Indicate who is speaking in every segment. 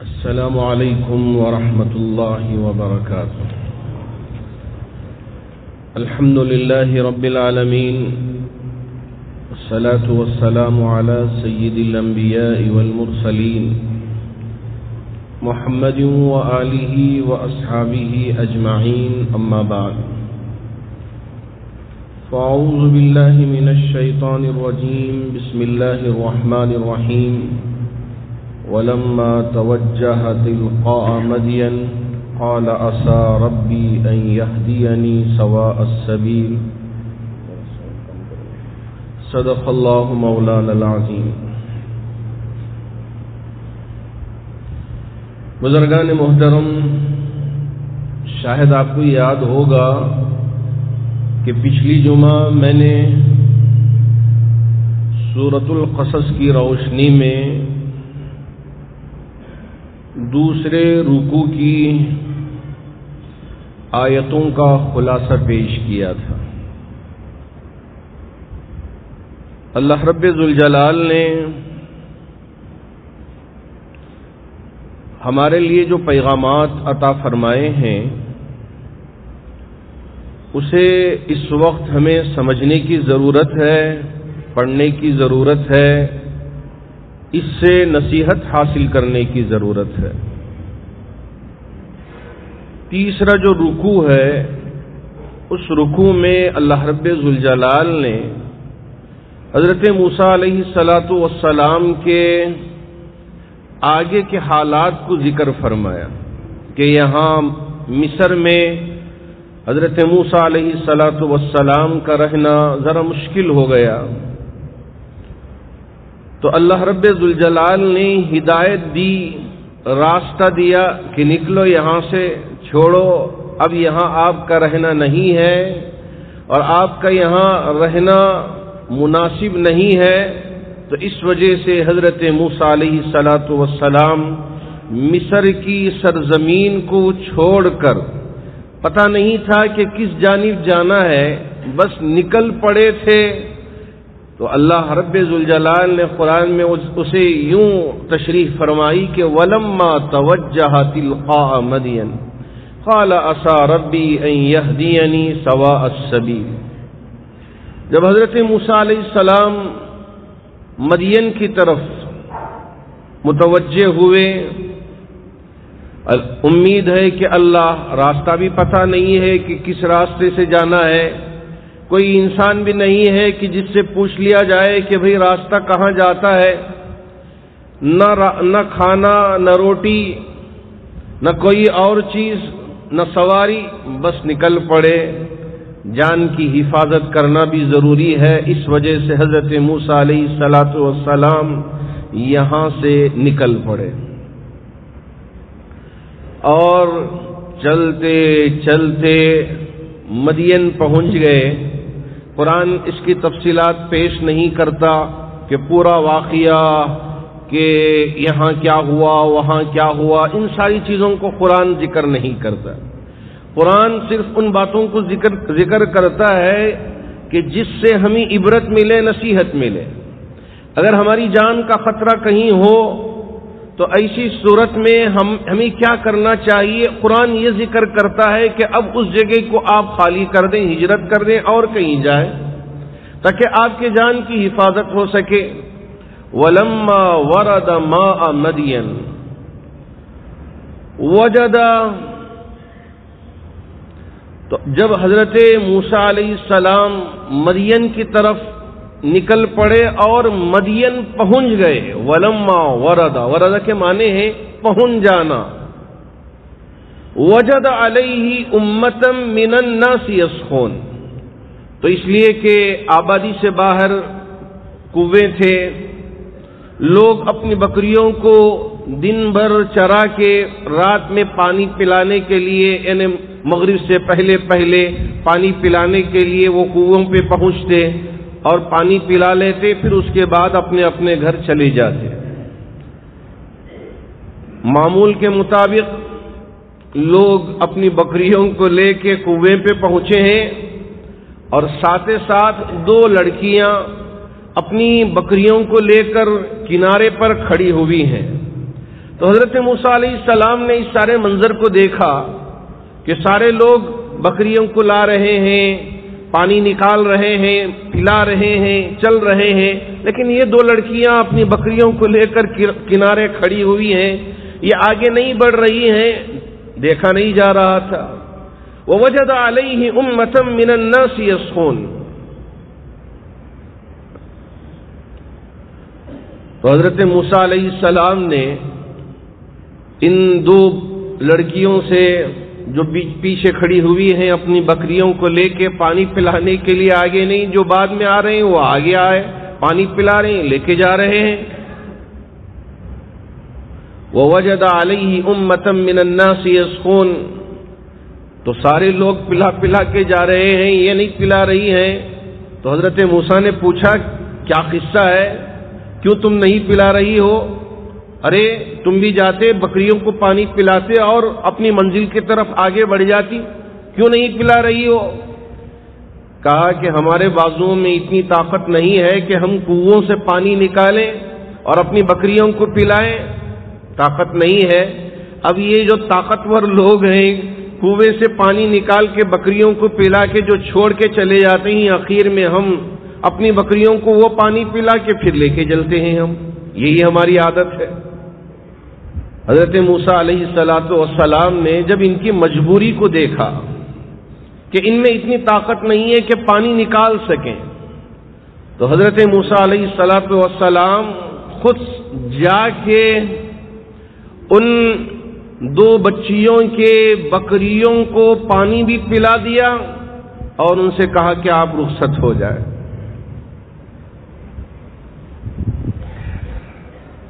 Speaker 1: السلام علیکم ورحمۃ اللہ وبرکاتہ. الحمد للہ رب العالمین والصلاة والسلام علی سید الانبیاء والمرسلین محمد وآلہ واصحابہ اجمعین. اما بعد فاعوذ باللہ من الشیطان الرجیم. بسم اللہ الرحمن الرحیم. ولما توجه تلقاء مدين قال عسى ربي أن يهديني سواء السبيل. صدق الله مولانا العظيم. بزرگان محترم، شاید آپ کو یاد ہوگا کہ پچھلی جمعہ میں نے سورۃ القصص کی روشنی میں دوسرے رکوع کی آیتوں کا خلاصہ پیش کیا تھا. اللہ رب ذوالجلال نے ہمارے لیے جو پیغامات عطا فرمائے ہیں اسے اس وقت ہمیں سمجھنے کی ضرورت ہے، پڑھنے کی ضرورت ہے، اس سے نصیحت حاصل کرنے کی ضرورت ہے. تیسرا جو رکوع ہے، اس رکوع میں اللہ رب ذوالجلال نے حضرت موسیٰ علیہ السلام کے آگے کے حالات کو ذکر فرمایا کہ یہاں مصر میں حضرت موسیٰ علیہ السلام کا رہنا ذرا مشکل ہو گیا، تو اللہ رب ذوالجلال نے ہدایت دی، راستہ دیا کہ نکلو یہاں سے، چھوڑو، اب یہاں آپ کا رہنا نہیں ہے اور آپ کا یہاں رہنا مناسب نہیں ہے. تو اس وجہ سے حضرت موسیٰ علیہ السلام مصر کی سرزمین کو چھوڑ کر، پتہ نہیں تھا کہ کس جانب جانا ہے، بس نکل پڑے تھے. تو اللہ رب ذوالجلال نے قرآن میں اسے یوں تشریح فرمائی کہ وَلَمَّا تَوَجَّهَ تِلْقَاءَ مَدْيَنَ قَالَ عَسَى رَبِّي أَن يَهْدِيَنِي سَوَاءَ السَّبِيلِ. جب حضرت موسیٰ علیہ السلام مدین کی طرف متوجہ ہوئے، امید ہے کہ اللہ، راستہ بھی پتہ نہیں ہے کہ کس راستے سے جانا ہے، کوئی انسان بھی نہیں ہے کہ جس سے پوچھ لیا جائے کہ بھئی راستہ کہاں جاتا ہے. نہ کھانا، نہ روٹی، نہ کوئی اور چیز، نہ سواری، بس نکل پڑے. جان کی حفاظت کرنا بھی ضروری ہے، اس وجہ سے حضرت موسیٰ علیہ السلام یہاں سے نکل پڑے اور چلتے چلتے مدین پہنچ گئے. قرآن اس کی تفصیلات پیش نہیں کرتا کہ پورا واقعہ کہ یہاں کیا ہوا، وہاں کیا ہوا، ان ساری چیزوں کو قرآن ذکر نہیں کرتا. قرآن صرف ان باتوں کو ذکر کرتا ہے کہ جس سے ہمیں عبرت ملے، نصیحت ملے. اگر ہماری جان کا خطرہ کہیں ہو تو ایسی صورت میں ہمیں کیا کرنا چاہیے. قرآن یہ ذکر کرتا ہے کہ اب اس جگہ کو آپ خالی کر دیں، ہجرت کر دیں اور کہیں جائیں تاکہ آپ کے جان کی حفاظت ہو سکے. وَلَمَّا وَرَدَ مَاءَ مَدْيَنَ وَجَدَ. تو جب حضرت موسیٰ علیہ السلام مدین کی طرف نکل پڑے اور مدین پہنچ گئے. وَلَمَّا وَرَدَ، وَرَدَ کے معنی ہے پہنچ جانا. وَجَدَ عَلَيْهِ أُمَّةً مِّنَ النَّاسِ يَسْقُونَ. تو اس لیے کہ آبادی سے باہر کنویں تھے، لوگ اپنی بکریوں کو دن بھر چرا کے رات میں پانی پلانے کے لیے، یعنی مغرب سے پہلے پانی پلانے کے لیے وہ کنووں پہ پہنچتے اور پانی پلا لیتے، پھر اس کے بعد اپنے اپنے گھر چلے جاتے. معمول کے مطابق لوگ اپنی بکریوں کو لے کے کنویں پہ پہنچے ہیں اور ساتھ ساتھ دو لڑکیاں اپنی بکریوں کو لے کر کنارے پر کھڑی ہوئی ہیں. تو حضرت موسیٰ علیہ السلام نے اس سارے منظر کو دیکھا کہ سارے لوگ بکریوں کو لا رہے ہیں، پانی نکال رہے ہیں، پلا رہے ہیں، چل رہے ہیں، لیکن یہ دو لڑکیاں اپنی بکریوں کو لے کر کنارے کھڑی ہوئی ہیں، یہ آگے نہیں بڑھ رہی ہیں، دیکھا نہیں جا رہا تھا۔ وَوَجَدَ عَلَيْهِ أُمَّةً مِّنَ النَّاسِ يَسْقُونَ، تو حضرت موسیٰ علیہ السلام نے ان دو لڑکیوں سے جو پیچھے کھڑی ہوئی ہیں اپنی بکریوں کو لے کے پانی پلانے کے لیے آگے نہیں، جو بعد میں آ رہے ہیں وہ آگے آئے، پانی پلا رہے ہیں، لے کے جا رہے ہیں۔ وَوَجَدَ عَلَيْهِ أُمَّةً مِّنَ النَّاسِ يَسْقُونَ، تو سارے لوگ پلا پلا کے جا رہے ہیں، یہ نہیں پلا رہی ہیں۔ تو حضرت موسیٰ نے پوچھا کیا قصہ ہے، کیوں تم نہیں پلا رہی ہو؟ ارے تم بھی جاتے بکریوں کو پانی پلاتے اور اپنی منزل کی طرف آگے بڑھ جاتی، کیوں نہیں پلا رہی ہو؟ کہا کہ ہمارے بازوؤں میں اتنی طاقت نہیں ہے کہ ہم کنووں سے پانی نکالیں اور اپنی بکریوں کو پلائیں، طاقت نہیں ہے۔ اب یہ جو طاقتور لوگ ہیں کنویں سے پانی نکال کے بکریوں کو پلا کے جو چھوڑ کے چلے جاتے ہیں، آخر میں ہم اپنی بکریوں کو وہ پانی پلا کے پھر لے کے چلتے ہیں، ہم یہی ہماری عادت ہے۔ حضرت موسیٰ علیہ السلام نے جب ان کی مجبوری کو دیکھا کہ ان میں اتنی طاقت نہیں ہے کہ پانی نکال سکیں، تو حضرت موسیٰ علیہ السلام خود جا کے ان دو بچیوں کے بکریوں کو پانی بھی پلا دیا اور ان سے کہا کہ آپ رخصت ہو جائیں۔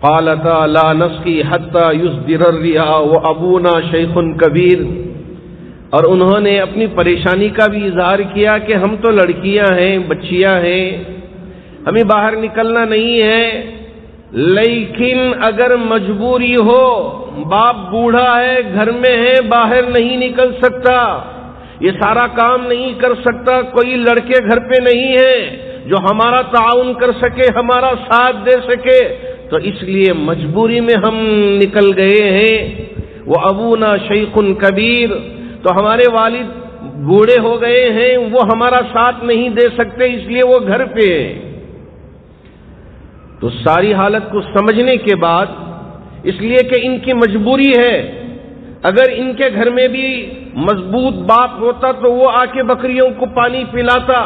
Speaker 1: قالتا لا نسقی حتی یصدر الرعاء وابونا شیخ کبیر، اور انہوں نے اپنی پریشانی کا بھی اظہار کیا کہ ہم تو لڑکیاں ہیں، بچیاں ہیں، ہمیں باہر نکلنا نہیں ہے، لیکن اگر مجبوری ہو، باپ بوڑھا ہے، گھر میں ہے، باہر نہیں نکل سکتا، یہ سارا کام نہیں کر سکتا، کوئی لڑکے گھر پہ نہیں ہے جو ہمارا تعاون کر سکے، ہمارا ساتھ دے سکے، تو اس لیے مجبوری میں ہم نکل گئے ہیں۔ وہ ابونا شیخ کبیر، تو ہمارے والد بوڑھے ہو گئے ہیں، وہ ہمارا ساتھ نہیں دے سکتے، اس لیے وہ گھر پہ ہیں۔ تو ساری حالت کو سمجھنے کے بعد، اس لیے کہ ان کی مجبوری ہے، اگر ان کے گھر میں بھی مضبوط باپ ہوتا تو وہ آ کے بکریوں کو پانی پلاتا،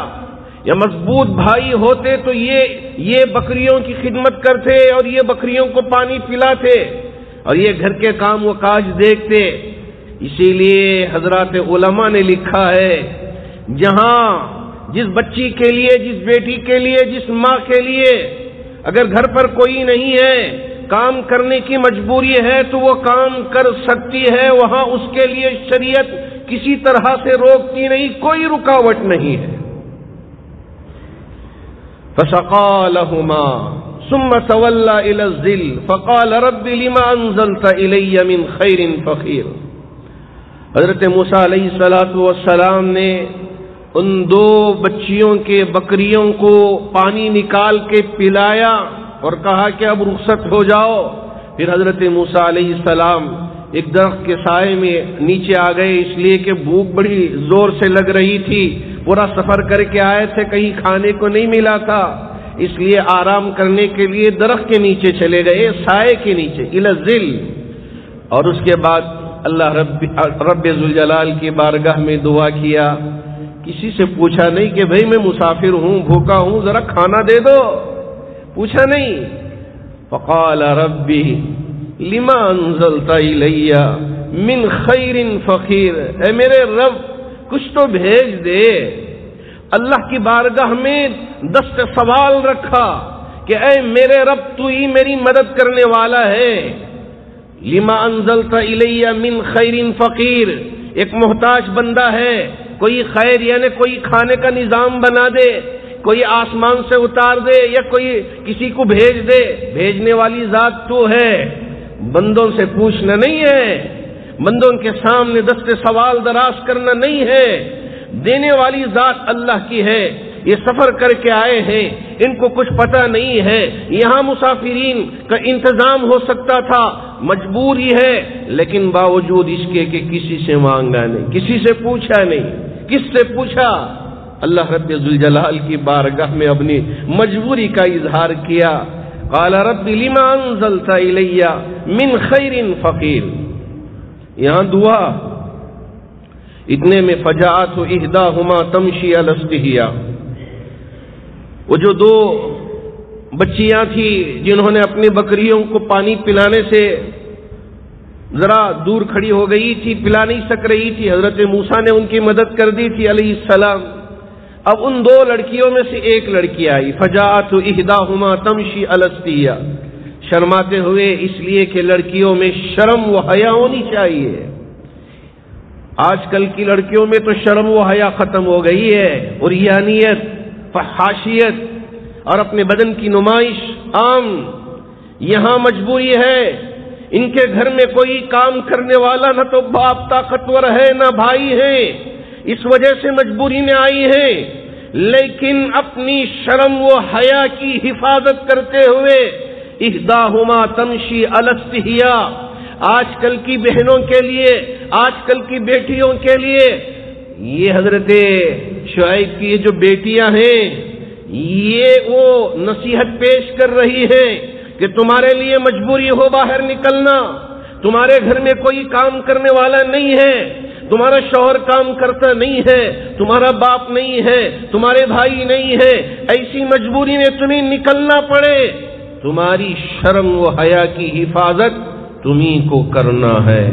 Speaker 1: یا مضبوط بھائی ہوتے تو یہ بکریوں کی خدمت کرتے اور یہ بکریوں کو پانی پلاتے اور یہ گھر کے کام و کاج دیکھتے۔ اسی لیے حضرات علماء نے لکھا ہے، جہاں جس بچی کے لیے، جس بیٹی کے لیے، جس ماں کے لیے اگر گھر پر کوئی نہیں ہے، کام کرنے کی مجبوری ہے تو وہ کام کر سکتی ہے، وہاں اس کے لیے شریعت کسی طرح سے روکتی نہیں، کوئی رکاوٹ نہیں ہے۔ فسقى لهما ثم تولى الى الظل فقال رب لما انزلت الي من خير فقير۔ حضرت موسیٰ علیہ السلام نے ان دو بچیوں کے بکریوں کو پانی نکال کے پلایا اور کہا کہ اب رخصت ہو جاؤ۔ پھر حضرت موسیٰ علیہ السلام ایک درخت کے سائے میں نیچے آ گئے، اس لیے کہ بھوک بڑی زور سے لگ رہی تھی، پورا سفر کر کے آئے تھے، کہیں کھانے کو نہیں ملا تھا، اس لیے آرام کرنے کے لیے درخت کے نیچے چلے گئے، سائے کے نیچے الی الظل۔ اور اس کے بعد اللہ رب ذوالجلال کی بارگاہ میں دعا کیا، کسی سے پوچھا نہیں کہ بھئی میں مسافر ہوں، بھوکا ہوں، ذرا کھانا دے دو، پوچھا نہیں۔ فقال ربی لما انزلت الی من خیر فقیر، اے میرے رب کچھ تو بھیج دے۔ اللہ کی بارگاہ میں دست سوال رکھا کہ اے میرے رب تو ہی میری مدد کرنے والا ہے۔ لما انزلت الی من خیر فقیر، ایک محتاج بندہ ہے، کوئی خیر یعنی کوئی کھانے کا نظام بنا دے، کوئی آسمان سے اتار دے یا کوئی کسی کو بھیج دے، بھیجنے والی ذات تو ہے، بندوں سے پوچھنا نہیں ہے، بندوں کے سامنے دست سوال دراز کرنا نہیں ہے، دینے والی ذات اللہ کی ہے۔ یہ سفر کر کے آئے ہیں، ان کو کچھ پتہ نہیں ہے، یہاں مسافرین کا انتظام ہو سکتا تھا، مجبوری ہے، لیکن باوجود اس کے کہ کسی سے مانگا نہیں، کسی سے پوچھا نہیں۔ کس سے پوچھا؟ اللہ رب ذوالجلال کی بارگاہ میں اپنی مجبوری کا اظہار کیا۔ قال رب لما انزلت الی من خیر فقیر۔ یہاں دعا، اتنے میں فجاءت احداہما تمشی علی استحیاء، وہ جو دو بچیاں تھی جنہوں نے اپنی بکریوں کو پانی پلانے سے ذرا دور کھڑی ہو گئی تھی، پلا نہیں سک رہی تھی، حضرت موسیٰ نے ان کی مدد کر دی تھی علیہ السلام۔ اب ان دو لڑکیوں میں سے ایک لڑکی آئی، فجاءت احداہما تمشی علی استحیاء، شرماتے ہوئے، اس لیے کہ لڑکیوں میں شرم و حیا ہونی چاہیے۔ آج کل کی لڑکیوں میں تو شرم و حیا ختم ہو گئی ہے، عریانیت، فحاشیت اور اپنے بدن کی نمائش عام۔ یہاں مجبوری ہے، ان کے گھر میں کوئی کام کرنے والا نہ تو باپ طاقتور ہے نہ بھائی ہے، اس وجہ سے مجبوری میں آئی ہے، لیکن اپنی شرم و حیا کی حفاظت کرتے ہوئے احداہما تمشی علی استحیاء۔ آج کل کی بہنوں کے لیے، آج کل کی بیٹیوں کے لیے، یہ حضرت شعیب کی یہ جو بیٹیاں ہیں، یہ وہ نصیحت پیش کر رہی ہیں کہ تمہارے لیے مجبوری ہو باہر نکلنا، تمہارے گھر میں کوئی کام کرنے والا نہیں ہے، تمہارا شوہر کام کرتا نہیں ہے، تمہارا باپ نہیں ہے، تمہارے بھائی نہیں ہے، ایسی مجبوری میں تمہیں نکلنا پڑے، تمہاری شرم و حیا کی حفاظت تمہیں کو کرنا ہے۔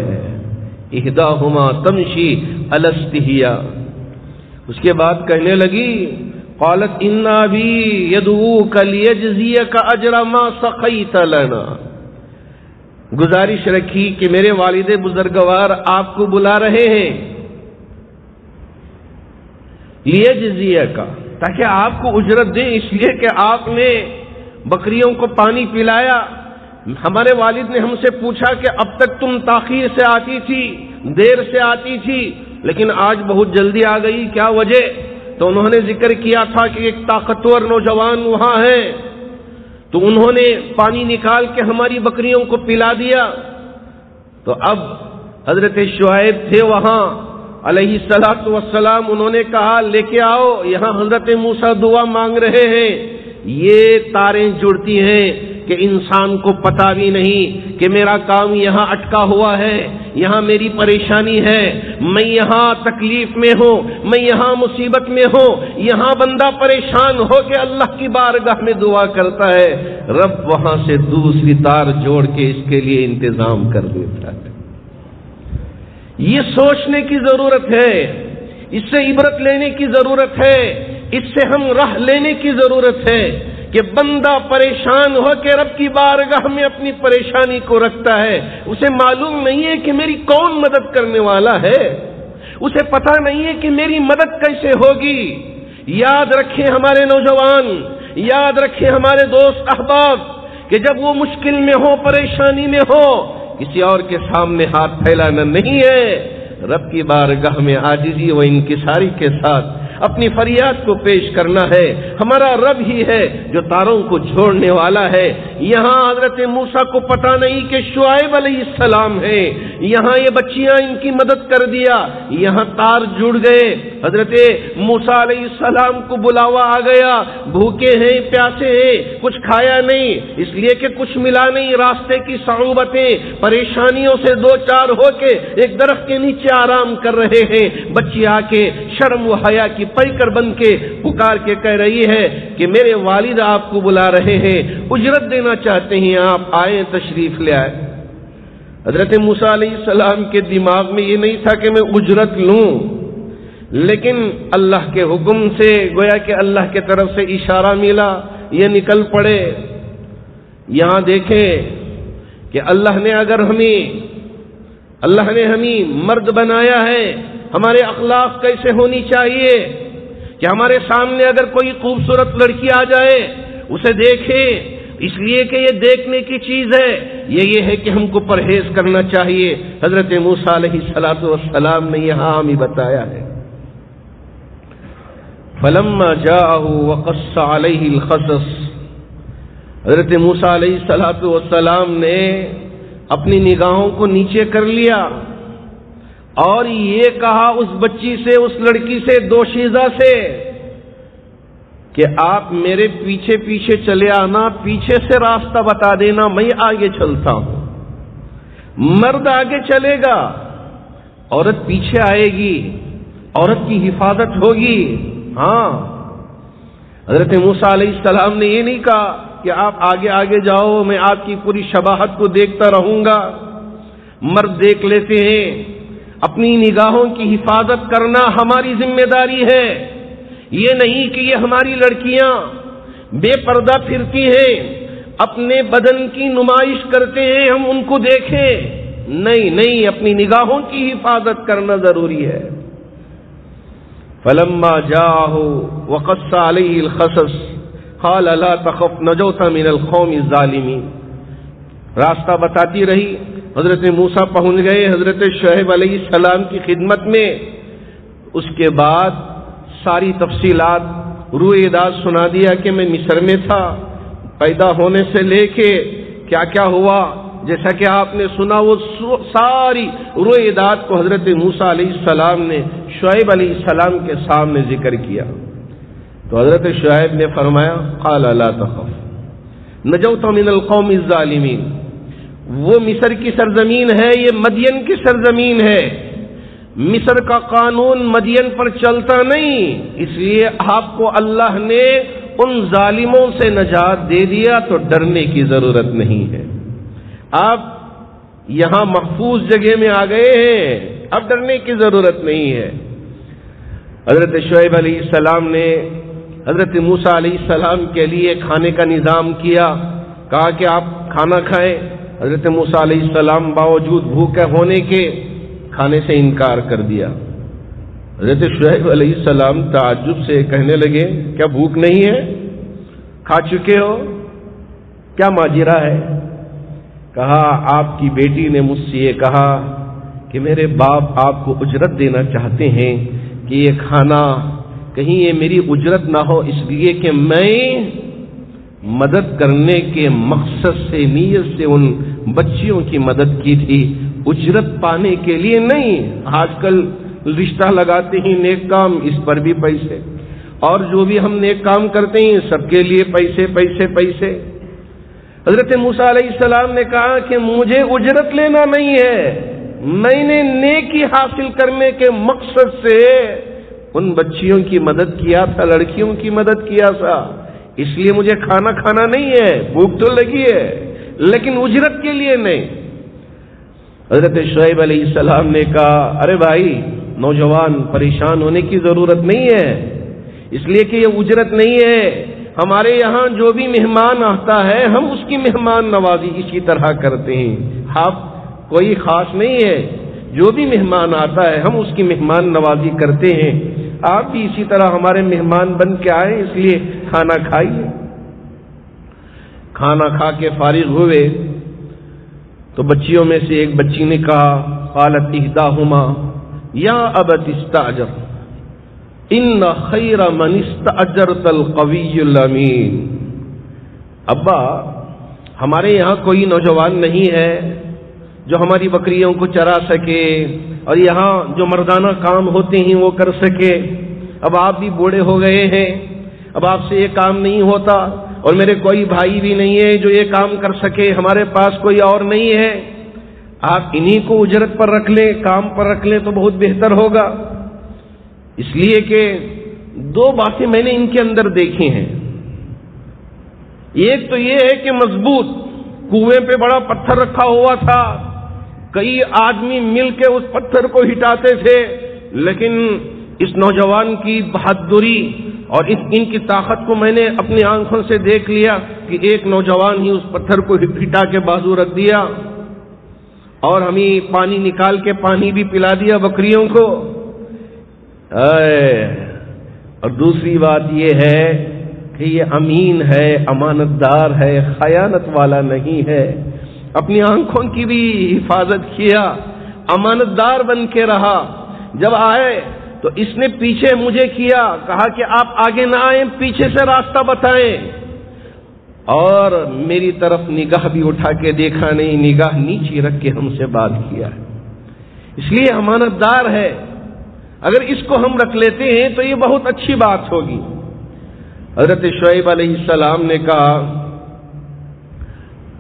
Speaker 1: احداہما تمشی علی استحیاء۔ اس کے بعد کہنے لگی، قالت ان ابی یدعوک لیجزیک اجر ما سقیت لنا، گزارش رکھی کہ میرے والد بزرگوار آپ کو بلا رہے ہیں، لیجزیک، تاکہ آپ کو اجرت دیں، اس لیے کہ آپ نے بکریوں کو پانی پلایا۔ ہمارے والد نے ہم سے پوچھا کہ اب تک تم تاخیر سے آتی تھی، دیر سے آتی تھی، لیکن آج بہت جلدی آ گئی، کیا وجہ؟ تو انہوں نے ذکر کیا تھا کہ ایک طاقتور نوجوان وہاں ہے، تو انہوں نے پانی نکال کے ہماری بکریوں کو پلا دیا۔ تو اب حضرت شعیب تھے وہاں علیہ السلام، انہوں نے کہا لے کے آؤ، یہاں حضرت موسیٰ دعا مانگ رہے ہیں۔ یہ تاریں جڑتی ہیں کہ انسان کو پتہ بھی نہیں کہ میرا کام یہاں اٹکا ہوا ہے، یہاں میری پریشانی ہے، میں یہاں تکلیف میں ہوں، میں یہاں مصیبت میں ہوں۔ یہاں بندہ پریشان ہو کے اللہ کی بارگاہ میں دعا کرتا ہے، رب وہاں سے دوسری تار جوڑ کے اس کے لیے انتظام کر دیتا ہے۔ یہ سوچنے کی ضرورت ہے، اس سے عبرت لینے کی ضرورت ہے، اس سے ہم راہ لینے کی ضرورت ہے کہ بندہ پریشان ہو کے رب کی بارگاہ میں اپنی پریشانی کو رکھتا ہے، اسے معلوم نہیں ہے کہ میری کون مدد کرنے والا ہے، اسے پتہ نہیں ہے کہ میری مدد کیسے ہوگی۔ یاد رکھیں ہمارے نوجوان، یاد رکھیں ہمارے دوست احباب کہ جب وہ مشکل میں ہو، پریشانی میں ہو، کسی اور کے سامنے ہاتھ پھیلانا نہیں ہے، رب کی بارگاہ میں عاجزی و انکساری کے ساتھ اپنی فریاد کو پیش کرنا ہے۔ ہمارا رب ہی ہے جو تاروں کو جوڑنے والا ہے۔ یہاں حضرت موسیٰ کو پتہ نہیں کہ شعیب علیہ السلام ہے، یہاں یہ بچیاں ان کی مدد کر دیا، یہاں تار جڑ گئے۔ حضرت موسیٰ علیہ السلام کو بلاوا آ گیا، بھوکے ہیں، پیاسے ہیں، کچھ کھایا نہیں، اس لیے کہ کچھ ملا نہیں، راستے کی صعوبتیں، پریشانیوں سے دو چار ہو کے ایک درخت کے نیچے آرام کر رہے ہیں۔ بچی آ کے شرم و حیا کی پیکر بن کے پکار کے کہہ رہی ہے کہ میرے والد آپ کو بلا رہے ہیں، اجرت دینا چاہتے ہیں، آپ آئیں، تشریف لے آئے۔ حضرت موسیٰ علیہ السلام کے دماغ میں یہ نہیں تھا کہ میں اجرت لوں، لیکن اللہ کے حکم سے گویا کہ اللہ کی طرف سے اشارہ ملا، یہ نکل پڑے۔ یہاں دیکھیں کہ اللہ نے ہمیں مرد بنایا ہے، ہمارے اخلاق کیسے ہونی چاہیے کہ ہمارے سامنے اگر کوئی خوبصورت لڑکی آ جائے اسے دیکھیں، اس لیے کہ یہ دیکھنے کی چیز ہے، یہ ہے کہ ہم کو پرہیز کرنا چاہیے۔ حضرت موسیٰ علیہ السلام نے یہاں ہمیں بتایا ہے، فلما جاءه وقص عليه القصص، حضرت موسیٰ علیہ السلام نے اپنی نگاہوں کو نیچے کر لیا اور یہ کہا اس بچی سے، اس لڑکی سے، دوشیزہ سے کہ آپ میرے پیچھے پیچھے چلے آنا، پیچھے سے راستہ بتا دینا، میں آگے چلتا ہوں۔ مرد آگے چلے گا، عورت پیچھے آئے گی، عورت کی حفاظت ہوگی۔ ہاں، حضرت موسیٰ علیہ السلام نے یہ نہیں کہا کہ آپ آگے آگے جاؤ، میں آپ کی پوری شباہت کو دیکھتا رہوں گا۔ مرد دیکھ لیتے ہیں، اپنی نگاہوں کی حفاظت کرنا ہماری ذمہ داری ہے۔ یہ نہیں کہ یہ ہماری لڑکیاں بے پردہ پھرتی ہیں، اپنے بدن کی نمائش کرتے ہیں، ہم ان کو دیکھیں۔ نہیں، اپنی نگاہوں کی حفاظت کرنا ضروری ہے۔ فلما جاءه وقص عليه القصص قال لا تخف نجوت من القوم الظالمین۔ راستہ بتاتی رہی، حضرت موسیٰ پہنچ گئے حضرت شعیب علیہ السلام کی خدمت میں۔ اس کے بعد ساری تفصیلات روئے داد سنا دیا کہ میں مصر میں تھا، پیدا ہونے سے لے کے کیا کیا ہوا، جیسا کہ آپ نے سنا وہ ساری روئے داد کو حضرت موسیٰ علیہ السلام نے شعیب علیہ السلام کے سامنے ذکر کیا۔ تو حضرت شعیب نے فرمایا قال لا تخف نجوت من القوم الظالمین۔ وہ مصر کی سرزمین ہے، یہ مدین کی سرزمین ہے۔ مصر کا قانون مدین پر چلتا نہیں، اس لیے آپ کو اللہ نے ان ظالموں سے نجات دے دیا، تو ڈرنے کی ضرورت نہیں ہے۔ آپ یہاں محفوظ جگہ میں آ گئے ہیں، اب ڈرنے کی ضرورت نہیں ہے۔ حضرت شعیب علیہ السلام نے حضرت موسیٰ علیہ السلام کے لیے کھانے کا نظام کیا، کہا کہ آپ کھانا کھائیں۔ حضرت موسیٰ علیہ السلام باوجود بھوکے ہونے کے کھانے سے انکار کر دیا۔ حضرت شعیب علیہ السلام تعجب سے کہنے لگے کیا بھوک نہیں ہے؟ کھا چکے ہو؟ کیا ماجرا ہے؟ کہا آپ کی بیٹی نے مجھ سے یہ کہا کہ میرے باپ آپ کو اجرت دینا چاہتے ہیں کہ یہ کھانا کہیں یہ میری اجرت نہ ہو، اس لیے کہ میں مدد کرنے کے مقصد سے، نیت سے ان بچیوں کی مدد کی تھی، اجرت پانے کے لیے نہیں۔ آج کل رشتہ لگاتے ہیں نیک کام، اس پر بھی پیسے، اور جو بھی ہم نیک کام کرتے ہیں سب کے لیے پیسے پیسے پیسے۔ حضرت موسیٰ علیہ السلام نے کہا کہ مجھے اجرت لینا نہیں ہے، میں نے نیکی حاصل کرنے کے مقصد سے ان بچیوں کی مدد کیا تھا، لڑکیوں کی مدد کیا تھا، اس لیے مجھے کھانا کھانا نہیں ہے، بھوک تو لگی ہے لیکن اجرت کے لیے نہیں۔ حضرت شعیب علیہ السلام نے کہا ارے بھائی نوجوان، پریشان ہونے کی ضرورت نہیں ہے، اس لیے کہ یہ اجرت نہیں ہے۔ ہمارے یہاں جو بھی مہمان آتا ہے ہم اس کی مہمان نوازی اسی طرح کرتے ہیں، آپ کوئی خاص نہیں ہے، جو بھی مہمان آتا ہے ہم اس کی مہمان نوازی کرتے ہیں، آپ بھی اسی طرح ہمارے مہمان بن کے آئے، اس لیے کھانا کھائیے۔ کھانا کھا کے فارغ ہوئے تو بچیوں میں سے ایک بچی نے کہا قالت احداہما یا ابت استاجر ان خیر من استاجرت القوی الامین۔ ابا ہمارے یہاں کوئی نوجوان نہیں ہے جو ہماری بکریوں کو چرا سکے اور یہاں جو مردانہ کام ہوتے ہیں وہ کر سکے، اب آپ بھی بوڑھے ہو گئے ہیں، اب آپ سے یہ کام نہیں ہوتا، اور میرے کوئی بھائی بھی نہیں ہے جو یہ کام کر سکے، ہمارے پاس کوئی اور نہیں ہے، آپ انہی کو اجرت پر رکھ لیں، کام پر رکھ لیں تو بہت بہتر ہوگا۔ اس لیے کہ دو باتیں میں نے ان کے اندر دیکھی ہیں، ایک تو یہ ہے کہ مضبوط کنویں پہ بڑا پتھر رکھا ہوا تھا، کئی آدمی مل کے اس پتھر کو ہٹاتے تھے، لیکن اس نوجوان کی بہادری اور ان کی طاقت کو میں نے اپنی آنکھوں سے دیکھ لیا کہ ایک نوجوان ہی اس پتھر کو ہٹا کے بازو رکھ دیا اور ہمیں پانی نکال کے پانی بھی پلا دیا بکریوں کو۔ اور دوسری بات یہ ہے کہ یہ امین ہے، امانت دار ہے، خیانت والا نہیں ہے، اپنی آنکھوں کی بھی حفاظت کیا، امانت دار بن کے رہا۔ جب آئے تو اس نے پیچھے مجھے کیا، کہا کہ آپ آگے نہ آئیں، پیچھے سے راستہ بتائیں۔ اور میری طرف نگاہ بھی اٹھا کے دیکھا نہیں، نگاہ نیچی رکھ کے ہم سے بات کیا ہے. اس لیے امانت دار ہے. اگر اس کو ہم رکھ لیتے ہیں تو یہ بہت اچھی بات ہوگی. حضرت شعیب علیہ السلام نے کہا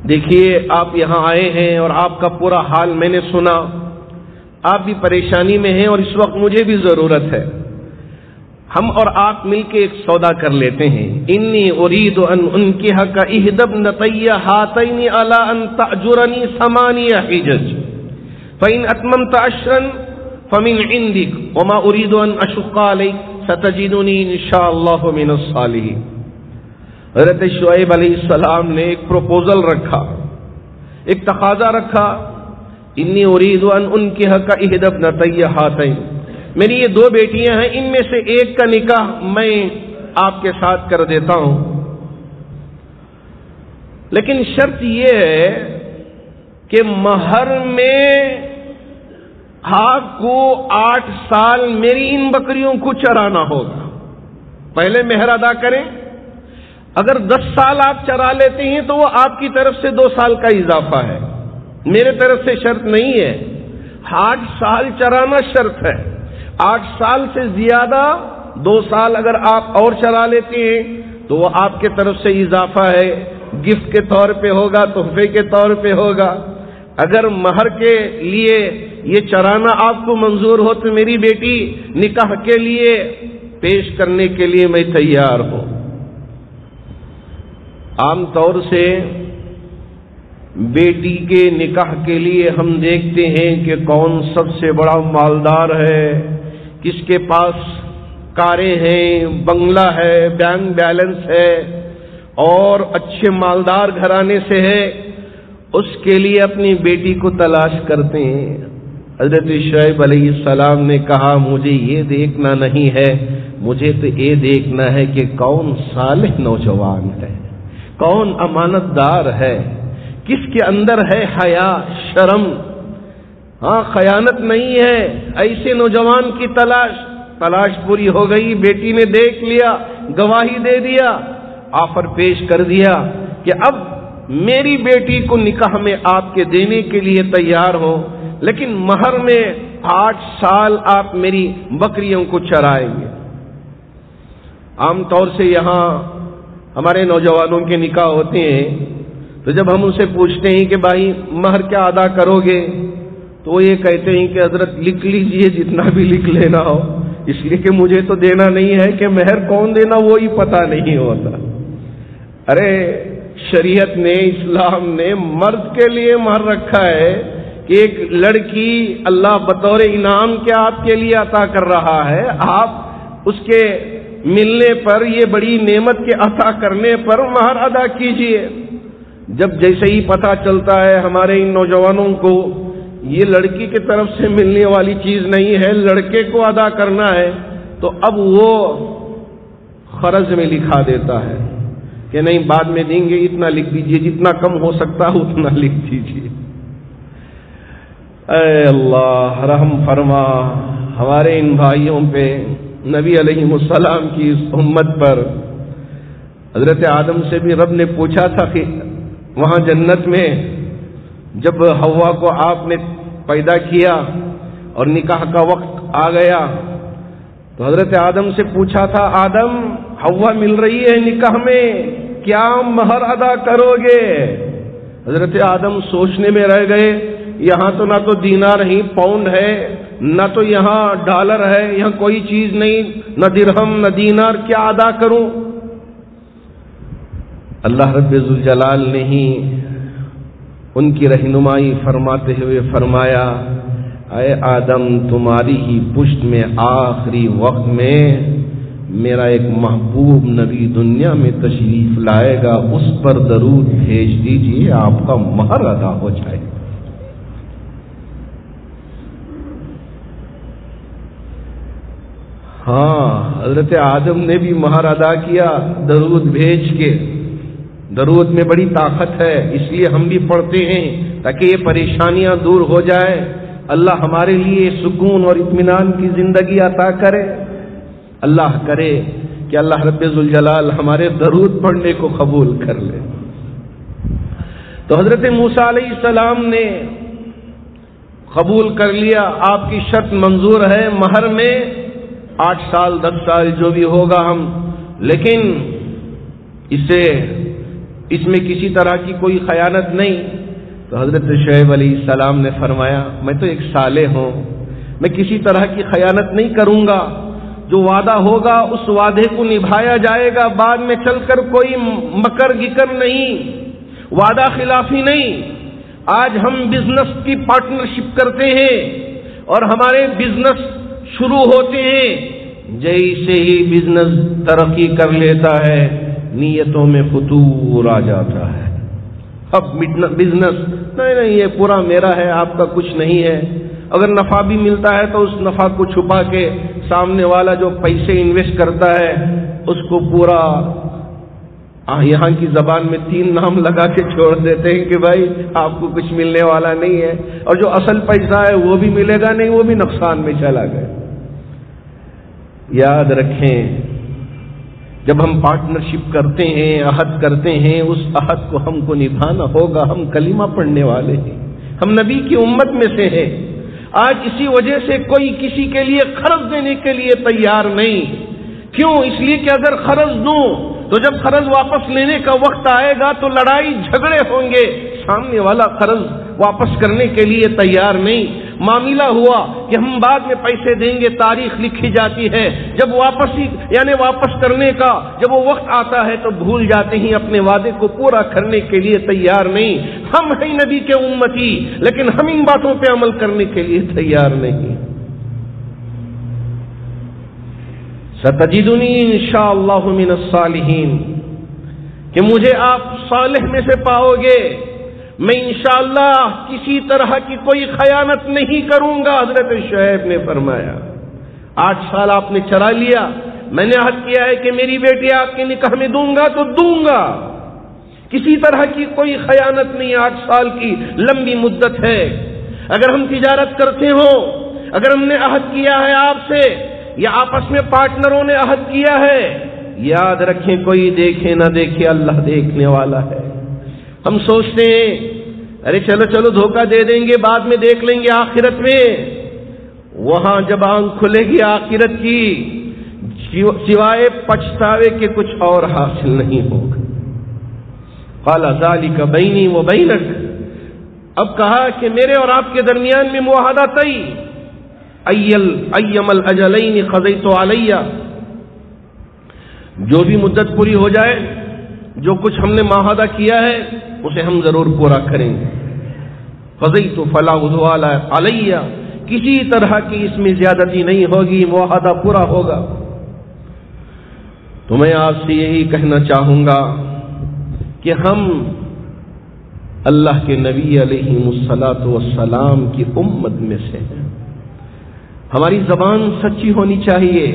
Speaker 1: دیکھیے آپ یہاں آئے ہیں اور آپ کا پورا حال میں نے سنا، آپ بھی پریشانی میں ہیں اور اس وقت مجھے بھی ضرورت ہے. ہم اور آپ مل کے ایک سودا کر لیتے ہیں. انی اريد ان انکحک احدی ابنتی ہاتین علی ان تأجرنی 8 حجج فإن اتممت 10 فمن عندک وما اريد ان اشق علیک ستجدنی انشاءاللہ من الصالحین. حضرت شعیب علیہ السلام نے ایک پروپوزل رکھا، ایک تقاضا رکھا. انی اريد ان انکحک احدی ابنتی ہاتین، میری یہ 2 بیٹیاں ہیں، ان میں سے ایک کا نکاح میں آپ کے ساتھ کر دیتا ہوں، لیکن شرط یہ ہے کہ مہر میں آپ کو 8 سال میری ان بکریوں کو چرانا ہوگا. پہلے مہر ادا کریں. اگر 10 سال آپ چرا لیتے ہیں تو وہ آپ کی طرف سے 2 سال کا اضافہ ہے، میرے طرف سے شرط نہیں ہے. 8 سال چرانا شرط ہے. 8 سال سے زیادہ 2 سال اگر آپ اور چرا لیتے ہیں تو وہ آپ کے طرف سے اضافہ ہے، گفٹ کے طور پہ ہوگا، تحفے کے طور پہ ہوگا. اگر مہر کے لیے یہ چرانا آپ کو منظور ہو تو میری بیٹی نکاح کے لیے پیش کرنے کے لیے میں تیار ہوں. عام طور سے بیٹی کے نکاح کے لیے ہم دیکھتے ہیں کہ کون سب سے بڑا مالدار ہے، کس کے پاس کاریں ہیں، بنگلہ ہے، بینک بیلنس ہے اور اچھے مالدار گھرانے سے ہے، اس کے لیے اپنی بیٹی کو تلاش کرتے ہیں. حضرت شعیب علیہ السلام نے کہا مجھے یہ دیکھنا نہیں ہے، مجھے تو یہ دیکھنا ہے کہ کون صالح نوجوان ہے، کون امانت دار ہے، کس کے اندر ہے حیا شرم، ہاں خیانت نہیں ہے. ایسے نوجوان کی تلاش پوری ہو گئی. بیٹی نے دیکھ لیا، گواہی دے دیا، آفر پیش کر دیا کہ اب میری بیٹی کو نکاح میں آپ کے دینے کے لیے تیار ہو، لیکن مہر میں 8 سال آپ میری بکریوں کو چرائیں گے. عام طور سے یہاں ہمارے نوجوانوں کے نکاح ہوتے ہیں تو جب ہم ان سے پوچھتے ہیں کہ بھائی مہر کیا ادا کرو گے تو وہ یہ کہتے ہیں کہ حضرت لکھ لیجئے جتنا بھی لکھ لینا ہو، اس لیے کہ مجھے تو دینا نہیں ہے، کہ مہر کون دینا وہی پتہ نہیں ہوتا. ارے شریعت نے، اسلام نے مرد کے لیے مہر رکھا ہے کہ ایک لڑکی اللہ بطور انعام کے آپ کے لیے عطا کر رہا ہے، آپ اس کے ملنے پر، یہ بڑی نعمت کے عطا کرنے پر مہر ادا کیجئے. جب جیسے ہی پتہ چلتا ہے ہمارے ان نوجوانوں کو یہ لڑکی کی طرف سے ملنے والی چیز نہیں ہے، لڑکے کو ادا کرنا ہے، تو اب وہ قرض میں لکھا دیتا ہے کہ نہیں بعد میں دیں گے، اتنا لکھ دیجئے، جتنا کم ہو سکتا ہے اتنا لکھ دیجئے. اے اللہ رحم فرما ہمارے ان بھائیوں پہ، نبی علیہ السلام کی اس امت پر. حضرت آدم سے بھی رب نے پوچھا تھا کہ وہاں جنت میں جب حوا کو آپ نے پیدا کیا اور نکاح کا وقت آ گیا تو حضرت آدم سے پوچھا تھا آدم حوا مل رہی ہے نکاح میں، کیا مہر ادا کرو گے؟ حضرت آدم سوچنے میں رہ گئے. یہاں تو نہ تو دینار ہی پاؤنڈ ہے، نہ تو یہاں ڈالر ہے، یہاں کوئی چیز نہیں، نہ درہم نہ دینار، کیا ادا کروں؟ اللہ رب ذوالجلال نے ہی ان کی رہنمائی فرماتے ہوئے فرمایا اے آدم تمہاری ہی پشت میں آخری وقت میں میرا ایک محبوب نبی دنیا میں تشریف لائے گا، اس پر درود بھیج دیجئے، آپ کا مہر ادا ہو جائے. ہاں حضرت آدم نے بھی مہر ادا کیا درود بھیج کے. درود میں بڑی طاقت ہے، اس لیے ہم بھی پڑھتے ہیں تاکہ یہ پریشانیاں دور ہو جائے، اللہ ہمارے لیے سکون اور اطمینان کی زندگی عطا کرے. اللہ کرے کہ اللہ رب ذوالجلال ہمارے درود پڑھنے کو قبول کر لے۔ تو حضرت موسیٰ علیہ السلام نے قبول کر لیا، آپ کی شرط منظور ہے، مہر میں 8 سال 10 سال جو بھی ہوگا ہم، لیکن اس میں کسی طرح کی کوئی خیانت نہیں۔ تو حضرت شعیب علیہ السلام نے فرمایا میں تو ایک صالح ہوں، میں کسی طرح کی خیانت نہیں کروں گا، جو وعدہ ہوگا اس وعدے کو نبھایا جائے گا، بعد میں چل کر کوئی مکر گکر نہیں، وعدہ خلافی نہیں۔ آج ہم بزنس کی پارٹنرشپ کرتے ہیں اور ہمارے بزنس شروع ہوتے ہیں، جیسے ہی بزنس ترقی کر لیتا ہے نیتوں میں فتور آ جاتا ہے۔ اب بزنس نہیں یہ پورا میرا ہے، آپ کا کچھ نہیں ہے۔ اگر نفع بھی ملتا ہے تو اس نفع کو چھپا کے سامنے والا جو پیسے انویسٹ کرتا ہے اس کو پورا یہاں کی زبان میں 3 نام لگا کے چھوڑ دیتے ہیں کہ بھائی آپ کو کچھ ملنے والا نہیں ہے، اور جو اصل پیسہ ہے وہ بھی ملے گا نہیں، وہ بھی نقصان میں چلا گیا۔ یاد رکھیں جب ہم پارٹنرشپ کرتے ہیں، عہد کرتے ہیں، اس عہد کو ہم کو نبھانا ہوگا۔ ہم کلمہ پڑھنے والے ہیں، ہم نبی کی امت میں سے ہیں۔ آج اسی وجہ سے کوئی کسی کے لیے قرض دینے کے لیے تیار نہیں۔ کیوں؟ اس لیے کہ اگر قرض دوں تو جب قرض واپس لینے کا وقت آئے گا تو لڑائی جھگڑے ہوں گے، سامنے والا قرض واپس کرنے کے لیے تیار نہیں۔ معاملہ ہوا کہ ہم بعد میں پیسے دیں گے، تاریخ لکھی جاتی ہے، جب واپس کرنے کا جب وہ وقت آتا ہے تو بھول جاتے ہیں، اپنے وعدے کو پورا کرنے کے لیے تیار نہیں۔ ہم ہیں نبی کے امتی، لیکن ہم ان باتوں پہ عمل کرنے کے لیے تیار نہیں۔ ستجدنی انشاءاللہ من الصالحین، کہ مجھے آپ صالح میں سے پاؤ گے، میں انشاءاللہ کسی طرح کی کوئی خیانت نہیں کروں گا۔ حضرت شعیب نے فرمایا 8 سال آپ نے چرا لیا، میں نے عہد کیا ہے کہ میری بیٹی آپ کے نکاح میں دوں گا تو دوں گا، کسی طرح کی کوئی خیانت نہیں۔ 8 سال کی لمبی مدت ہے۔ اگر ہم تجارت کرتے ہوں، اگر ہم نے عہد کیا ہے آپ سے یا آپس میں پارٹنروں نے عہد کیا ہے، یاد رکھیں کوئی دیکھے نہ دیکھے اللہ دیکھنے والا ہے۔ ہم سوچتے ہیں ارے چلو دھوکہ دے دیں گے، بعد میں دیکھ لیں گے آخرت میں۔ وہاں جب آنکھ کھلے گی آخرت کی، سوائے پچھتاوے کے کچھ اور حاصل نہیں ہوگا۔ قال ذالک بینی و بینک، اب کہا کہ میرے اور آپ کے درمیان میں معاہدہ طے، ایم الاجلین قضیت علیہ، جو بھی مدت پوری ہو جائے، جو کچھ ہم نے معاہدہ کیا ہے اسے ہم ضرور پورا کریں گے۔ قضیت فلا عدوان علیہ، کسی طرح کی اس میں زیادتی نہیں ہوگی، معاہدہ پورا ہوگا۔ تو میں آپ سے یہی کہنا چاہوں گا کہ ہم اللہ کے نبی علیہ الصلاۃ والسلام کی امت میں سے ہیں۔ ہماری زبان سچی ہونی چاہیے،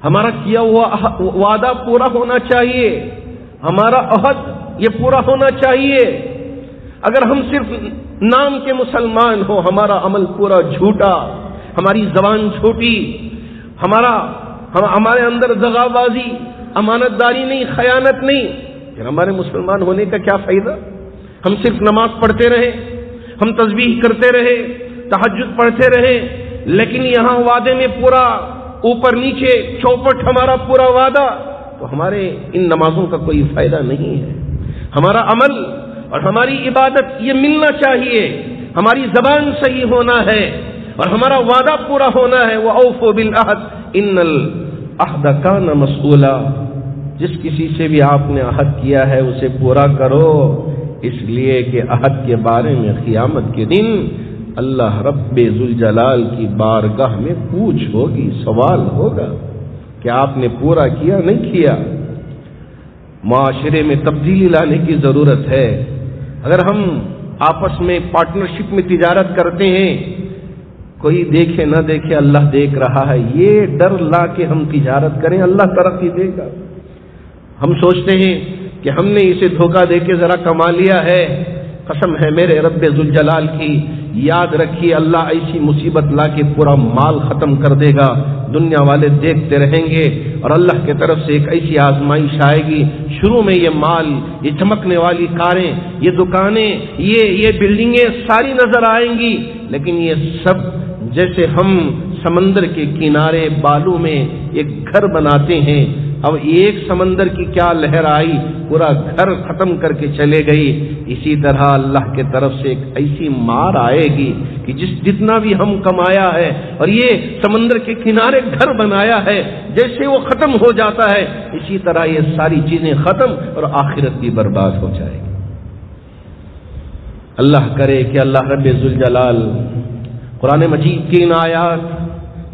Speaker 1: ہمارا کیا ہوا وعدہ پورا ہونا چاہیے، ہمارا عہد یہ پورا ہونا چاہیے۔ اگر ہم صرف نام کے مسلمان ہوں، ہمارا عمل پورا جھوٹا، ہماری زبان جھوٹی، ہمارے اندر دغا بازی، امانت داری نہیں، خیانت نہیں، پھر ہمارے مسلمان ہونے کا کیا فائدہ؟ ہم صرف نماز پڑھتے رہے، ہم تسبیح کرتے رہے، تہجد پڑھتے رہے، لیکن یہاں وعدے میں پورا اوپر نیچے چوپٹ ہمارا پورا وعدہ، تو ہمارے ان نمازوں کا کوئی فائدہ نہیں ہے۔ ہمارا عمل اور ہماری عبادت یہ ملنا چاہیے، ہماری زبان صحیح ہونا ہے اور ہمارا وعدہ پورا ہونا ہے۔ وَأَوْفُوا بِالْعَهْدِ إِنَّ الْعَهْدَ كَانَ مَسْئُولًا، جس کسی سے بھی آپ نے عہد کیا ہے اسے پورا کرو، اس لیے کہ عہد کے بارے میں قیامت کے دن اللہ رب ذوالجلال کی بارگاہ میں پوچھ ہوگی، سوال ہوگا کہ آپ نے پورا کیا نہیں کیا۔ معاشرے میں تبدیلی لانے کی ضرورت ہے۔ اگر ہم آپس میں پارٹنرشپ میں تجارت کرتے ہیں، کوئی دیکھے نہ دیکھے اللہ دیکھ رہا ہے، یہ ڈر لا کے ہم تجارت کریں، اللہ ترقی دے گا۔ ہم سوچتے ہیں کہ ہم نے اسے دھوکہ دے کے ذرا کما لیا ہے، قسم ہے میرے رب ذوالجلال کی یاد رکھیے اللہ ایسی مصیبت لا کے پورا مال ختم کر دے گا، دنیا والے دیکھتے رہیں گے، اور اللہ کی طرف سے ایک ایسی آزمائش آئے گی، شروع میں یہ مال، یہ چمکنے والی کاریں، یہ دکانیں، یہ بلڈنگیں ساری نظر آئیں گی، لیکن یہ سب جیسے ہم سمندر کے کنارے بالوں میں ایک گھر بناتے ہیں، اب ایک سمندر کی کیا لہر آئی، پورا گھر ختم کر کے چلے گئی، اسی طرح اللہ کے طرف سے ایک ایسی مار آئے گی کہ جتنا بھی ہم کمایا ہے اور یہ سمندر کے کنارے گھر بنایا ہے، جیسے وہ ختم ہو جاتا ہے اسی طرح یہ ساری چیزیں ختم اور آخرت بھی برباد ہو جائے گی۔ اللہ کرے کہ اللہ رب ذوالجلال قرآن مجید کی ان آیات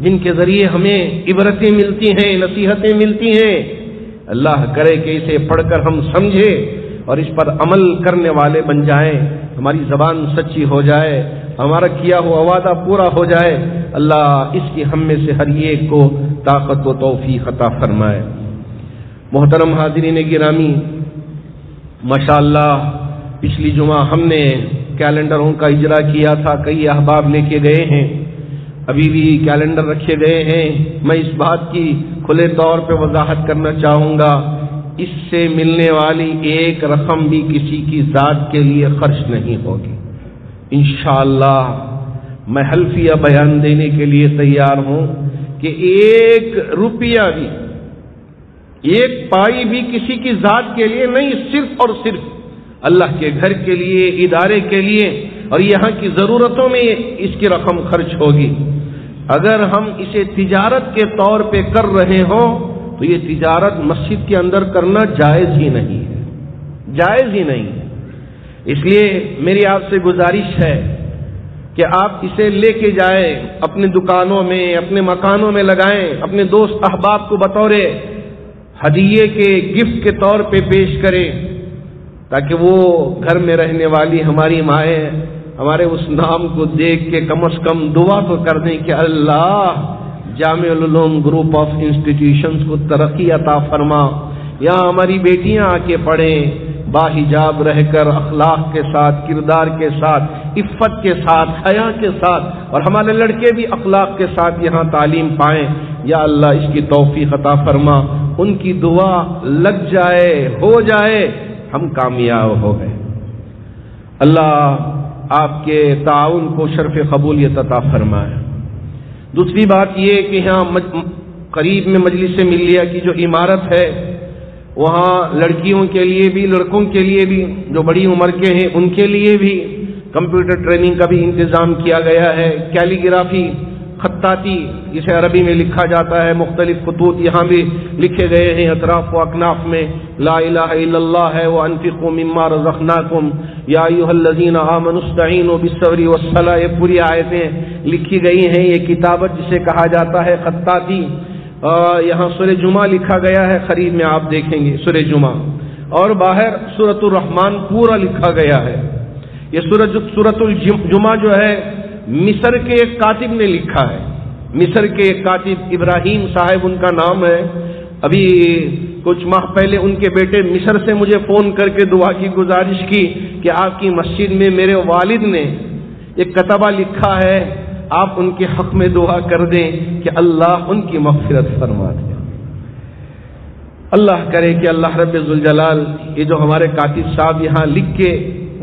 Speaker 1: جن کے ذریعے ہمیں عبرتیں ملتی ہیں، نصیحتیں ملتی ہیں، اللہ کرے کہ اسے پڑھ کر ہم سمجھے اور اس پر عمل کرنے والے بن جائیں، ہماری زبان سچی ہو جائے، ہمارا کیا ہوا وعدہ پورا ہو جائے۔ اللہ اس کی ہم میں سے ہر ایک کو طاقت و توفیق عطا فرمائے۔ محترم حاضرین گرامی، ماشاءاللہ پچھلی جمعہ ہم نے کیلنڈروں کا اجرا کیا تھا، کئی احباب لے کے گئے ہیں، ابھی بھی کیلنڈر رکھے گئے ہیں۔ میں اس بات کی کھلے طور پہ وضاحت کرنا چاہوں گا، اس سے ملنے والی ایک رقم بھی کسی کی ذات کے لیے خرچ نہیں ہوگی انشاءاللہ۔ میں حلفیہ بیان دینے کے لیے تیار ہوں کہ ایک روپیہ بھی، ایک پائی بھی کسی کی ذات کے لیے نہیں، صرف اور صرف اللہ کے گھر کے لیے، ادارے کے لیے اور یہاں کی ضرورتوں میں اس کی رقم خرچ ہوگی۔ اگر ہم اسے تجارت کے طور پہ کر رہے ہوں تو یہ تجارت مسجد کے اندر کرنا جائز ہی نہیں ہے، جائز ہی نہیں ہے۔ اس لیے میری آپ سے گزارش ہے کہ آپ اسے لے کے جائیں، اپنے دکانوں میں، اپنے مکانوں میں لگائیں، اپنے دوست احباب کو بطور ہدیے کے گفٹ کے طور پہ پیش کریں، تاکہ وہ گھر میں رہنے والی ہماری مائیں ہمارے اس نام کو دیکھ کے کم از کم دعا تو کر دیں کہ اللہ جامع العلوم گروپ آف انسٹیٹیوشنز کو ترقی عطا فرما، یہاں ہماری بیٹیاں آ کے پڑھیں، باحجاب رہ کر اخلاق کے ساتھ، کردار کے ساتھ، عفت کے ساتھ، حیا کے ساتھ، اور ہمارے لڑکے بھی اخلاق کے ساتھ یہاں تعلیم پائیں۔ یا اللہ اس کی توفیق عطا فرما، ان کی دعا لگ جائے، ہو جائے، ہم کامیاب ہو گئے۔ اللہ آپ کے تعاون کو شرف قبولیت عطا فرمائے۔ دوسری بات یہ کہ یہاں قریب میں مجلس ملیہ کی جو عمارت ہے، وہاں لڑکیوں کے لیے بھی، لڑکوں کے لیے بھی، جو بڑی عمر کے ہیں ان کے لیے بھی کمپیوٹر ٹریننگ کا بھی انتظام کیا گیا ہے۔ کیلیگرافی، خطاطی جسے عربی میں لکھا جاتا ہے، مختلف خطوط یہاں بھی لکھے گئے ہیں اطراف و اکناف میں۔ لا الہ الا اللہ ہے، وانفقوا مما رزقناکم یا ایھا الذین آمنوا استعینوا بالصبر والصلاۃ، یہ پوری آیتیں لکھی گئی ہیں۔ یہ کتابت جسے کہا جاتا ہے خطاطی، یہاں سورہ جمعہ لکھا گیا ہے، قریب میں آپ دیکھیں گے سورہ جمعہ، اور باہر سورۃ الرحمن پورا لکھا گیا ہے۔ یہ سورۃ الجمعہ جو ہے مصر کے ایک کاتب نے لکھا ہے، مصر کے ایک کاتب ابراہیم صاحب ان کا نام ہے۔ ابھی کچھ ماہ پہلے ان کے بیٹے مصر سے مجھے فون کر کے دعا کی گزارش کی کہ آپ کی مسجد میں میرے والد نے ایک کتبہ لکھا ہے، آپ ان کے حق میں دعا کر دیں کہ اللہ ان کی مغفرت فرما دے۔ اللہ کرے کہ اللہ رب ذوالجلال یہ جو ہمارے کاتب صاحب یہاں لکھ کے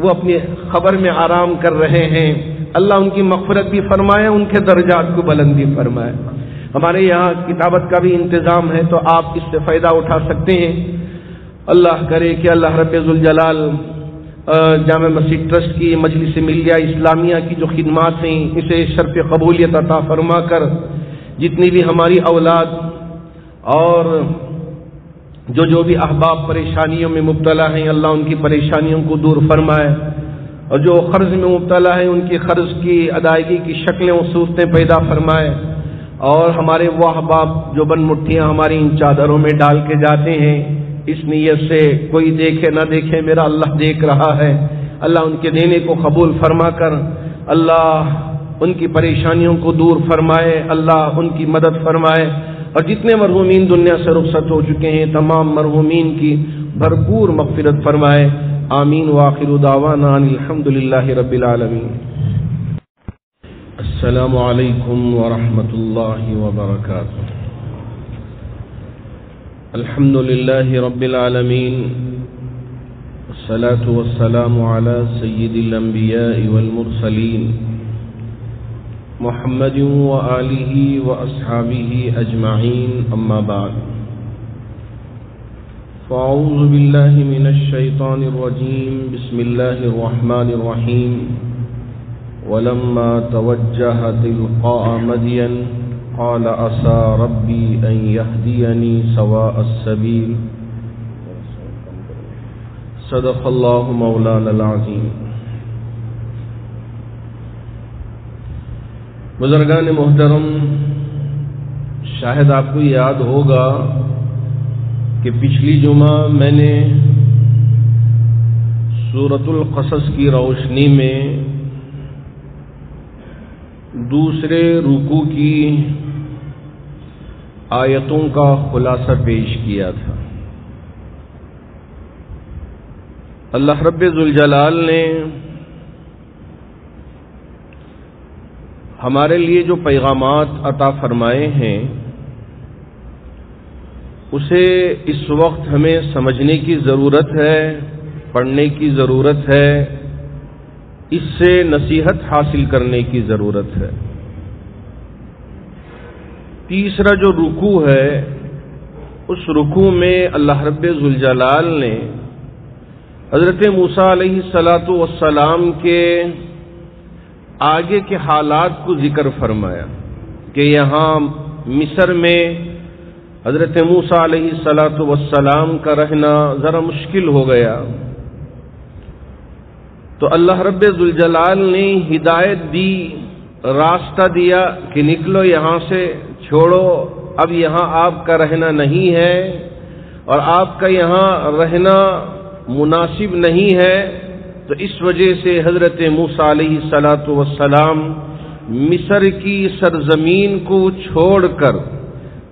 Speaker 1: وہ اپنی خبر میں آرام کر رہے ہیں، اللہ ان کی مغفرت بھی فرمائے، ان کے درجات کو بلندی فرمائے۔ ہمارے یہاں کتابت کا بھی انتظام ہے تو آپ اس سے فائدہ اٹھا سکتے ہیں۔ اللہ کرے کہ اللہ رب ذوالجلال جامع مسجد ٹرسٹ کی مجلس ملیہ اسلامیہ کی جو خدمات ہیں اسے شرف قبولیت عطا فرما کر جتنی بھی ہماری اولاد اور جو بھی احباب پریشانیوں میں مبتلا ہیں، اللہ ان کی پریشانیوں کو دور فرمائے، اور جو قرض میں مبتلا ہیں ان کی قرض کی ادائیگی کی شکلیں و صورتیں پیدا فرمائے، اور ہمارے وہ احباب جو بن مٹھیاں ہماری ان چادروں میں ڈال کے جاتے ہیں اس نیت سے کوئی دیکھے نہ دیکھے میرا اللہ دیکھ رہا ہے، اللہ ان کے دینے کو قبول فرما کر اللہ ان کی پریشانیوں کو دور فرمائے، اللہ ان کی مدد فرمائے، اور جتنے مرحومین دنیا سے رخصت ہو چکے ہیں تمام مرحومین کی بھرپور مغفرت فرمائے۔ آمین وآخر دعوانا ان الحمد للہ رب العالمین۔ السلام علیکم ورحمۃ اللہ وبرکاتہ۔ الحمد للہ رب العالمین، والصلاة والسلام علی سید الانبیاء والمرسلین، محمد وآلہ واصحابہ اجمعین، اما بعد، فاعوذ باللہ من الشیطان الرجیم، بسم اللہ الرحمن الرحیم۔ ولما توجه تلقاء مدين قال عسى ربي أن يهديني سواء السبيل، صدق الله مولانا العظيم۔ بزرگان محترم، شاید آپ کو یاد ہوگا کہ پچھلی جمعہ میں نے سورۃ القصص کی روشنی میں دوسرے رکوع کی آیتوں کا خلاصہ پیش کیا تھا۔ اللہ رب ذوالجلال نے ہمارے لیے جو پیغامات عطا فرمائے ہیں اسے اس وقت ہمیں سمجھنے کی ضرورت ہے، پڑھنے کی ضرورت ہے، اس سے نصیحت حاصل کرنے کی ضرورت ہے۔ تیسرا جو رکوع ہے، اس رکوع میں اللہ رب ذوالجلال نے حضرت موسیٰ علیہ السلام کے آگے کے حالات کو ذکر فرمایا کہ یہاں مصر میں حضرت موسیٰ علیہ السلام کا رہنا ذرا مشکل ہو گیا، تو اللہ رب ذوالجلال نے ہدایت دی، راستہ دیا کہ نکلو یہاں سے، چھوڑو، اب یہاں آپ کا رہنا نہیں ہے اور آپ کا یہاں رہنا مناسب نہیں ہے۔ تو اس وجہ سے حضرت موسیٰ علیہ السلام مصر کی سرزمین کو چھوڑ کر،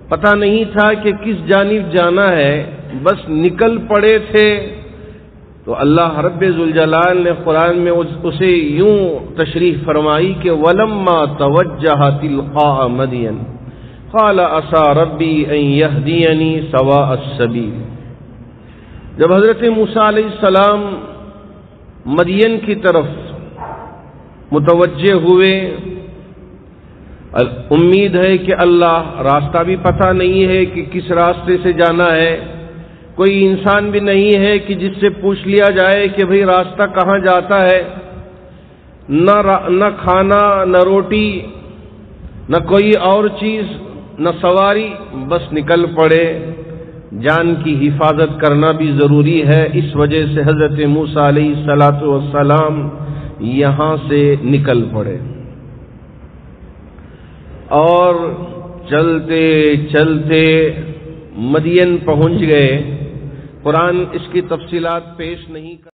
Speaker 1: پتہ نہیں تھا کہ کس جانب جانا ہے، بس نکل پڑے تھے۔ تو اللہ رب ذوالجلال نے قرآن میں اسے یوں تشریح فرمائی کہ وَلَمَّا تَوَجَّهَ تِلْقَاءَ مَدْيَنَ قَالَ عَسَى رَبِّي أَن يَهْدِيَنِي سَوَاءَ السَّبِيلِ۔ جب حضرت موسیٰ علیہ السلام مدین کی طرف متوجہ ہوئے، امید ہے کہ اللہ، راستہ بھی پتہ نہیں ہے کہ کس راستے سے جانا ہے، کوئی انسان بھی نہیں ہے کہ جس سے پوچھ لیا جائے کہ بھئی راستہ کہاں جاتا ہے، نہ کھانا، نہ روٹی، نہ کوئی اور چیز، نہ سواری، بس نکل پڑے۔ جان کی حفاظت کرنا بھی ضروری ہے، اس وجہ سے حضرت موسیٰ علیہ السلام یہاں سے نکل پڑے اور چلتے چلتے مدین پہنچ گئے۔ قرآن اس کی تفصیلات پیش نہیں کر